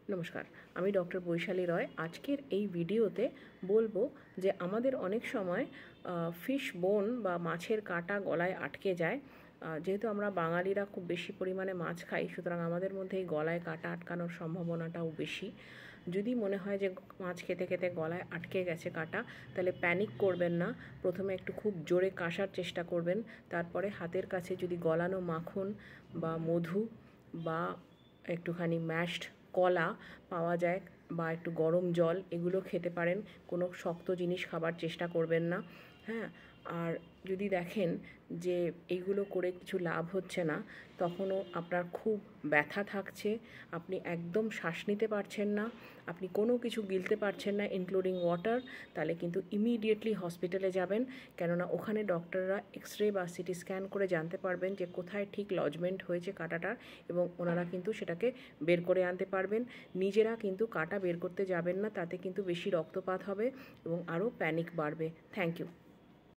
নমস্কার, আমি ডক্টর বৈশালী রয়। আজকের এই ভিডিওতে বলবো যে আমাদের অনেক সময় ফিশ বোন বা মাছের কাঁটা গলায় আটকে যায়। যেহেতু আমরা বাঙালিরা খুব বেশি পরিমাণে মাছ খাই, সুতরাং আমাদের মধ্যে এই গলায় কাঁটা আটকানোর সম্ভাবনাটাও বেশি। যদি মনে হয় যে মাছ খেতে খেতে গলায় আটকে গেছে কাঁটা, তাহলে প্যানিক করবেন না। প্রথমে একটু খুব জোরে কাশার চেষ্টা করবেন, তারপরে হাতের কাছে যদি গলানো মাখন বা মধু বা একটুখানি ম্যাশড কলা পাওয়া যায় বা একটু গরম জল, এগুলো খেতে পারেন। কোনো শক্ত জিনিস খাবার চেষ্টা করবেন না। হ্যাঁ, আর যদি দেখেন যে এইগুলো করে কিছু লাভ হচ্ছে না, তখনও আপনার খুব ব্যথা থাকছে, আপনি একদম শ্বাস নিতে পারছেন না, আপনি কোনো কিছু গিলতে পারছেন না ইনক্লুডিং ওয়াটার, তাহলে কিন্তু ইমিডিয়েটলি হসপিটালে যাবেন। কেননা ওখানে ডক্টররা এক্স-রে বা সিটি স্ক্যান করে জানতে পারবেন যে কোথায় ঠিক লজমেন্ট হয়েছে কাঁটাটার, এবং ওনারা কিন্তু সেটাকে বের করে আনতে পারবেন। নিজেরা কিন্তু কাঁটা বের করতে যাবেন না, তাতে কিন্তু বেশি রক্তপাত হবে এবং আরও প্যানিক বাড়বে। Thank you.